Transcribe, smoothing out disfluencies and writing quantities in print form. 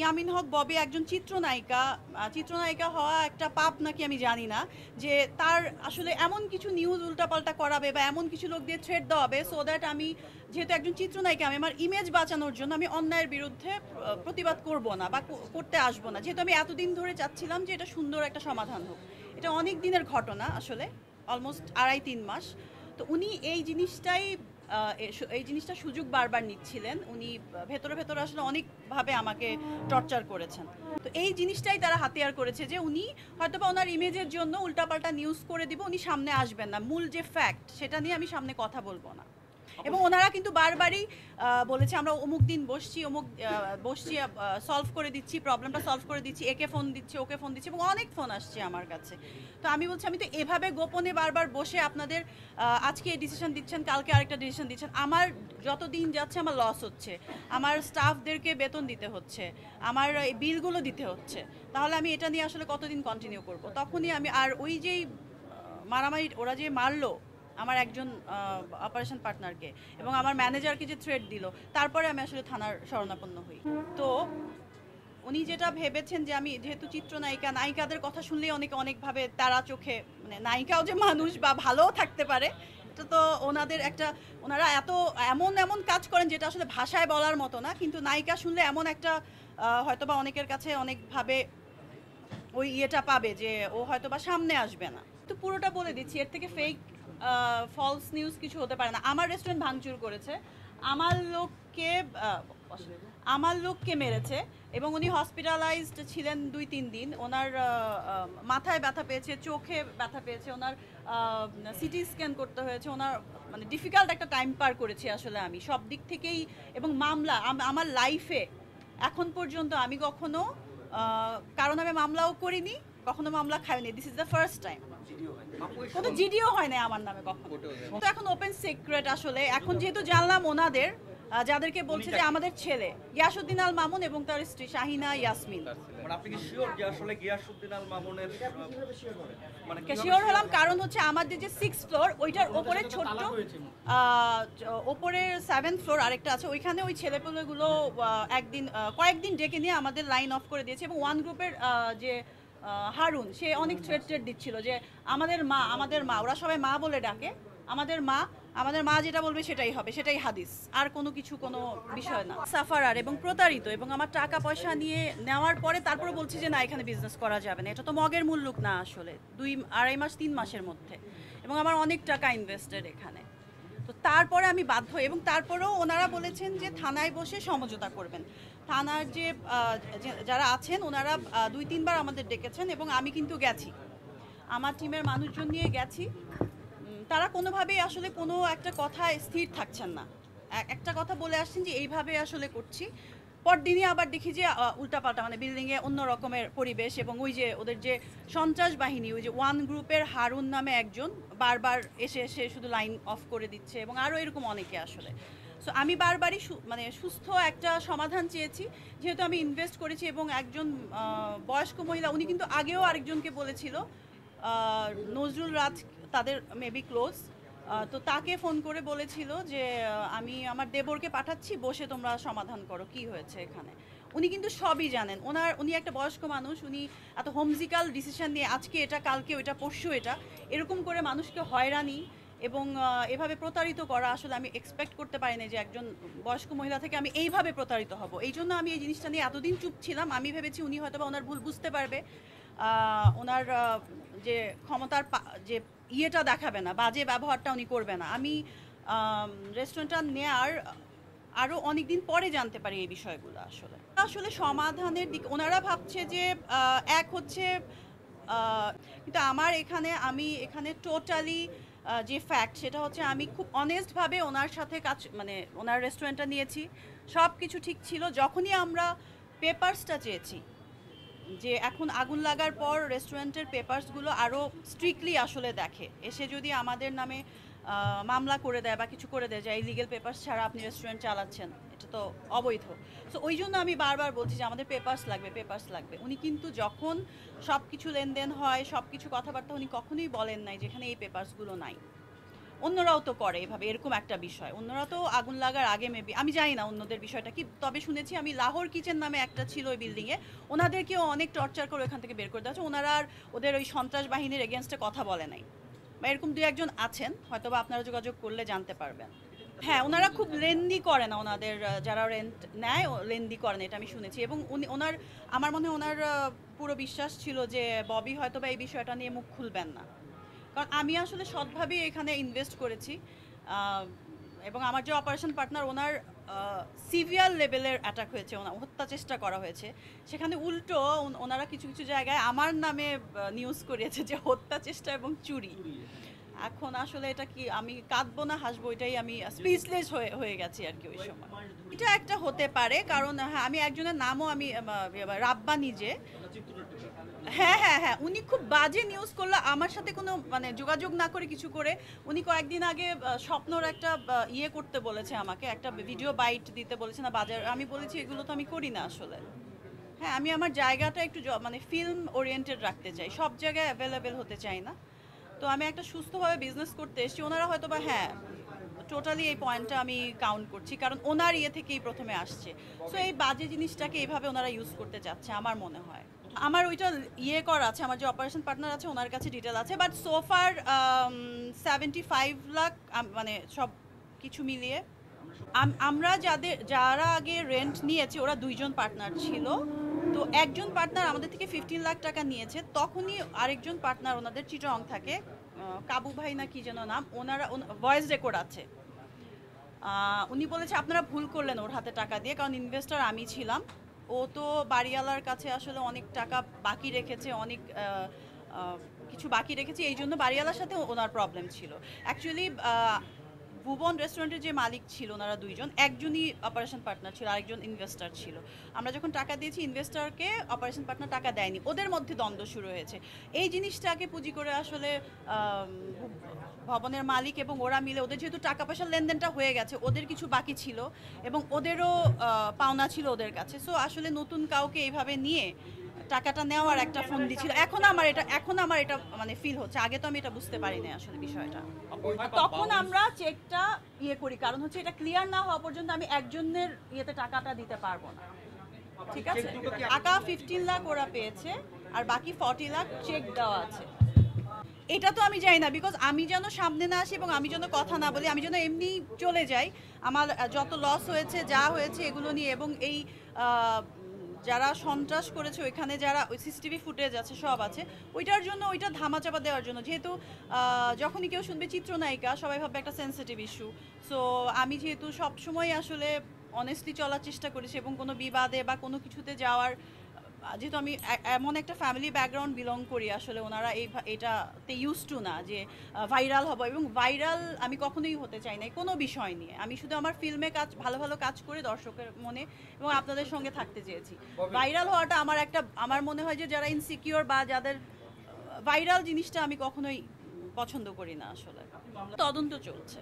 ইয়ামিন হক ববি একজন চিত্রনায়িকা হওয়া একটা পাপ নাকি আমি জানি না, যে তার আসলে এমন কিছু নিউজ উল্টাপাল্টা করাবে বা এমন কিছু লোক দিয়ে থ্রেট দেওয়াবে সো দ্যাট আমি যেহেতু একজন চিত্রনায়িকা আমি আমার ইমেজ বাঁচানোর জন্য আমি অন্যায়ের বিরুদ্ধে প্রতিবাদ করব না বা করতে আসবো না, যেহেতু আমি এতদিন ধরে চাচ্ছিলাম যে এটা সুন্দর একটা সমাধান হোক। এটা অনেক দিনের ঘটনা, আসলে অলমোস্ট 2.5-3 মাস। তো উনি এই জিনিসটা সুযোগ বারবার নিচ্ছিলেন। উনি ভেতরে ভেতরে আসলে অনেকভাবে আমাকে টর্চার করেছেন। তো এই জিনিসটাই তারা হাতিয়ার করেছে যে উনি হয়তোবা ওনার ইমেজের জন্য উল্টাপাল্টা নিউজ করে দিব, উনি সামনে আসবেন না, মূল যে ফ্যাক্ট সেটা নিয়ে আমি সামনে কথা বলবো না। এবং ওনারা কিন্তু বারবারই বলেছে আমরা অমুক দিন বসছি সলভ করে দিচ্ছি, প্রবলেমটা সলভ করে দিচ্ছি, একে ফোন দিচ্ছি ওকে ফোন দিচ্ছি, এবং অনেক ফোন আসছে আমার কাছে। তো আমি বলছি আমি তো এভাবে গোপনে বারবার বসে আপনাদের আজকে এই ডিসিশন দিচ্ছেন, কালকে আরেকটা ডিসিশন দিচ্ছেন, আমার যত দিন যাচ্ছে আমার লস হচ্ছে, আমার স্টাফদেরকে বেতন দিতে হচ্ছে, আমার বিলগুলো দিতে হচ্ছে, তাহলে আমি এটা নিয়ে আসলে কতদিন কন্টিনিউ করব? তখনই আমি আর ওই যেই মারামারি ওরা যে মারলো আমার একজন অপারেশন পার্টনারকে এবং আমার ম্যানেজারকে যে থ্রেট দিল, তারপরে আমি আসলে থানার শরণাপন্ন হই। তো উনি যেটা ভেবেছেন যে আমি যেহেতু নায়িকাদের কথা শুনলেই অনেকভাবে তারা চোখে, মানে নায়িকাও যে মানুষ বা ভালোও থাকতে পারে, এটা তো ওনারা এমন কাজ করেন যেটা আসলে ভাষায় বলার মতো না, কিন্তু নায়িকা শুনলে এমন একটা হয়তোবা অনেকের কাছে অনেকভাবে ওই ইয়েটা পাবে যে ও হয়তোবা সামনে আসবে না। তো পুরোটা বলে দিচ্ছি, এর থেকে ফেক ফলস নিউজ কিছু হতে পারে না। আমার রেস্টুরেন্ট ভাঙচুর করেছে, আমার লোককে মেরেছে, এবং উনি হসপিটালাইজড ছিলেন 2-3 দিন। ওনার মাথায় ব্যথা পেয়েছে, চোখে ব্যথা পেয়েছে, ওনার সিটি স্ক্যান করতে হয়েছে, ওনার মানে ডিফিকাল্ট একটা টাইম পার করেছি আসলে আমি সব দিক থেকেই। এবং মামলা আমার লাইফে এখন পর্যন্ত আমি কখনো কারণ আমি মামলাও করিনি, কখনো মামলা খাইনি, this is the first time. কোনো জিডিও হয় না আমার নামে কখনো। তো এখন ওপেন সিক্রেট আসলে, এখন যেহেতু জানলাম ওনাদের যাদেরকে বলছে যে আমাদের ছেলে গিয়াসউদ্দিন আল মামুন এবং তার স্ত্রী শাহিনা ইয়াসমিন। মানে আপনি কি শিওর যে আসলে গিয়াসউদ্দিন আল মামুনের, মানে শিওর হলাম কারণ হচ্ছে আমাদের যে 6th ফ্লোর ওইটার ওপরে ছোট্ট ওপরে 7th ফ্লোর আরেকটা আছে, ওইখানে ওই ছেলেপুলেগুলো কয়েকদিন ডেকে নিয়ে আমাদের লাইন অফ করে দিয়েছে। এবং ওয়ান গ্রুপের যে হারুন, সে অনেক থ্রেট দিচ্ছিল যে আমাদের মা, ওরা সবাই মা বলে ডাকে, আমাদের মা যেটা বলবে সেটাই হবে, সেটাই হাদিস, আর কোনো বিষয় না। সাফারার এবং প্রতারিত, এবং আমার টাকা পয়সা নিয়ে নেওয়ার পরে তারপরে বলছি যে না এখানে বিজনেস করা যাবে না, এটা তো মগের মুল্লুক না আসলে, 2-2.5 মাস 3 মাসের মধ্যে, এবং আমার অনেক টাকা ইনভেস্টেড এখানে। তো তারপরে আমি বাধ্য, এবং তারপরেও ওনারা বলেছেন যে থানায় বসে সমঝোতা করবেন। থানার যে যারা আছেন ওনারা 2-3 বার আমাদের ডেকেছেন, এবং আমি কিন্তু গেছি, আমার টিমের মানুষজন নিয়ে গেছি। তারা কোনোভাবেই আসলে কোনো একটা কথায় স্থির থাকছেন না, একটা কথা বলে আসছেন যে এইভাবে আসলে করছি, পরদিনই আবার দেখি যে উল্টাপাল্টা, মানে বিল্ডিংয়ে অন্য রকমের পরিবেশ। এবং ওই যে ওদের যে সন্ত্রাস বাহিনী, ওই যে ওয়ান গ্রুপের হারুন নামে একজন বারবার এসে শুধু লাইন অফ করে দিচ্ছে, এবং আরও এরকম অনেকে আসলে। সো আমি বারবারই মানে সুস্থ একটা সমাধান চেয়েছি, যেহেতু আমি ইনভেস্ট করেছি। এবং একজন বয়স্ক মহিলা, উনি কিন্তু আগেও আরেকজনকে বলেছিল, নজরুল রাজ, তাদের মেবি ক্লোজ, তো তাকে ফোন করে বলেছিল যে আমি আমার দেবরকে পাঠাচ্ছি, বসে তোমরা সমাধান করো কি হয়েছে এখানে। উনি কিন্তু সবই জানেন, উনি একটা বয়স্ক মানুষ, উনি এত হোমজিক্যাল ডিসিশন নিয়ে আজকে এটা কালকে ওইটা পরশু এটা এরকম করে মানুষকে হয়রানি এবং এভাবে প্রতারিত করা, আসলে আমি এক্সপেক্ট করতে পারি না যে একজন বয়স্ক মহিলা থেকে আমি এইভাবে প্রতারিত হব। এই জন্য আমি এই জিনিসটা নিয়ে এতদিন চুপ ছিলাম। আমি ভেবেছি উনি হয়তো বা ওনার ভুল বুঝতে পারবে, ওনার যে ক্ষমতার যে ইয়েটা দেখাবে না, বাজে ব্যবহারটা উনি করবে না। আমি রেস্টুরেন্টটা নেয়ার আরও অনেক দিন পরে জানতে পারি এই বিষয়গুলো। আসলে সমাধানের দিক ওনারা ভাবছে যে এক হচ্ছে, কিন্তু আমি এখানে টোটালি যে ফ্যাক্ট সেটা হচ্ছে আমি খুব অনেস্টভাবে ওনার সাথে মানে ওনার রেস্টুরেন্টটা নিয়েছি, সব কিছু ঠিক ছিল। যখনই আমরা পেপারসটা চেয়েছি, যে এখন আগুন লাগার পর রেস্টুরেন্টের পেপারসগুলো আরও স্ট্রিক্টলি আসলে দেখে, এসে যদি আমাদের নামে মামলা করে দেয় বা কিছু করে দেয় যে ইলিগেল পেপারস ছাড়া আপনি রেস্টুরেন্ট চালাচ্ছেন, এটা তো অবৈধ। সো ওই জন্য আমি বারবার বলছি যে আমাদের পেপারস লাগবে। উনি কিন্তু যখন সব কিছু লেনদেন হয়, সব কিছু কথাবার্তা, উনি কখনোই বলেন নাই যেখানে এই পেপারসগুলো নাই। অন্যরাও তো করে এভাবে, এরকম একটা বিষয়। অন্যরা তো আগুন লাগার আগে মেবি, আমি জানি না অন্যদের বিষয়টা কি, তবে শুনেছি আমি লাহোর কিচেন নামে একটা ছিল ওই বিল্ডিংয়ে, ওনাদেরকেও অনেক টর্চার করে ওখান থেকে বের করে দেওয়া হচ্ছে। ওনারা আর ওদের ওই সন্ত্রাস বাহিনীর এগেনস্টে কথা বলে নাই, বা এরকম দু একজন আছেন, হয়তো বা আপনারা যোগাযোগ করলে জানতে পারবেন। হ্যাঁ, ওনারা খুব লেন্দি করে না, ওনাদের যারা রেন্ট নেয় লেন্দি করে না, এটা আমি শুনেছি। এবং উনি ওনার, আমার মনে হয় ওনার পুরো বিশ্বাস ছিল যে ববি হয়তো বা এই বিষয়টা নিয়ে মুখ খুলবেন না, কারণ আমি আসলে সৎভাবেই এখানে ইনভেস্ট করেছি। এবং আমার যে অপারেশন পার্টনার, ওনার সিভিয়ার লেভেলের অ্যাটাক হয়েছে, হত্যা চেষ্টা করা হয়েছে। সেখানে উল্টো ওনারা কিছু কিছু জায়গায় আমার নামে নিউজ করিয়েছে যে হত্যা চেষ্টা এবং চুরি। এখন আসলে এটা কি, আমি কাঁদবো না হাসবো, এটাই আমি স্পিচলেস হয়ে গেছি আর কি ওই সময়। এটা একটা হতে পারে, কারণ হ্যাঁ, আমি একজনের নামও আমি রাব্বা নিজে, হ্যাঁ হ্যাঁ হ্যাঁ, উনি খুব বাজে নিউজ করলো আমার সাথে, কোনো মানে যোগাযোগ না করে কিছু করে। উনি কয়েকদিন আগে স্বপ্নর একটা ইয়ে করতে বলেছে আমাকে, একটা ভিডিও বাইট দিতে বলেছে না বাজার, আমি বলেছি এগুলো তো আমি করি না আসলে। হ্যাঁ, আমি আমার জায়গাটা একটু মানে ফিল্ম ওরিয়েন্টেড রাখতে চাই, সব জায়গায় অ্যাভেলেবেল হতে চাই না। তো আমি একটা সুস্থভাবে বিজনেস করতে এসেছি, ওনারা হয়তো বা হ্যাঁ টোটালি এই পয়েন্টটা আমি কাউন্ট করছি, কারণ ওনার ইয়ে থেকেই প্রথমে আসছে। সো এই বাজে জিনিসটাকে এইভাবে ওনারা ইউজ করতে চাচ্ছে আমার মনে হয়। আমার ওইটা ইয়ে করা আছে, আমার যে অপারেশন পার্টনার আছে ওনার কাছে ডিটেল আছে, বাট সোফার 75 লাখ মানে সব কিছু মিলিয়ে। আমরা যারা আগে রেন্ট নিয়েছি ওরা দুইজন পার্টনার ছিল, তো একজন পার্টনার আমাদের থেকে 15 লাখ টাকা নিয়েছে, তখনই আরেকজন পার্টনার ওনাদের চিটং থাকে, কাবু ভাই না কি যেন নাম, ওনারা ভয়েস রেকর্ড আছে। উনি বলেছে আপনারা ভুল করলেন ওর হাতে টাকা দিয়ে, কারণ ইনভেস্টর আমি ছিলাম, ও তো বাড়িওয়ালার কাছে আসলে অনেক টাকা বাকি রেখেছে, অনেক কিছু বাকি রেখেছে, এই জন্য বাড়িওয়ালার সাথে ওনার প্রবলেম ছিল। অ্যাকচুয়ালি ভুবন রেস্টুরেন্টের যে মালিক ছিল ওনারা দুইজন, একজনই অপারেশন পার্টনার ছিল, আরেকজন ইনভেস্টর ছিল। আমরা যখন টাকা দিয়েছি ইনভেস্টরকে, অপারেশন পার্টনার টাকা দেয়নি, ওদের মধ্যে দ্বন্দ্ব শুরু হয়েছে। এই জিনিসটাকে পুঁজি করে আসলে ভবনের মালিক এবং ওরা মিলে, ওদের যেহেতু টাকা পয়সার লেনদেনটা হয়ে গেছে, ওদের কিছু বাকি ছিল এবং ওদেরও পাওনা ছিল ওদের কাছে। সো আসলে নতুন কাউকে এইভাবে নিয়ে টাকাটা নেওয়ার একটা ফন্দি ছিল। এখন আমার এটা মানে ফিল হচ্ছে, আগে তো আমি এটা বুঝতে পারি না আসলে বিষয়টা। তখন আমরা চেকটা ইয়ে করি, কারণ হচ্ছে এটা ক্লিয়ার না হওয়া পর্যন্ত আমি একজনের ইয়েতে টাকাটা দিতে পারবো না, ঠিক আছে? টাকা 15 লাখ ওরা পেয়েছে, আর বাকি 40 লাখ চেক দেওয়া আছে। এটা তো আমি জানি না, বিকজ আমি যেন সামনে না আসি এবং আমি যেন কথা না বলি, আমি যেন এমনি চলে যাই আমার যত লস হয়েছে যা হয়েছে এগুলো নিয়ে। এবং এই যারা সন্ত্রাস করেছে ওইখানে, যারা ওই সিসিটিভি ফুটেজ আছে সব আছে, ওইটার জন্য, ওইটা ধামাচাপা দেওয়ার জন্য, যেহেতু যখনই কেউ শুনবে চিত্রনায়িকা সবাই ভাববে একটা সেন্সিটিভ ইস্যু। সো আমি যেহেতু সবসময় আসলে অনেস্টলি চলার চেষ্টা করেছি এবং কোনো বিবাদে বা কোনো কিছুতে যাওয়ার, যেহেতু আমি এমন একটা ফ্যামিলি ব্যাকগ্রাউন্ড বিলং করি, আসলে ওনারা এটাতে ইউজ টু না যে ভাইরাল হব, এবং ভাইরাল আমি কখনোই হতে চাই না কোনো বিষয় নিয়ে। আমি শুধু আমার ফিল্মে ভালো ভালো কাজ করে দর্শকের মনে এবং আপনাদের সঙ্গে থাকতে চেয়েছি। ভাইরাল হওয়াটা আমার মনে হয় যে যারা ইনসিকিউর বা যাদের ভাইরাল জিনিসটা আমি কখনোই পছন্দ করি না আসলে। তদন্ত চলছে।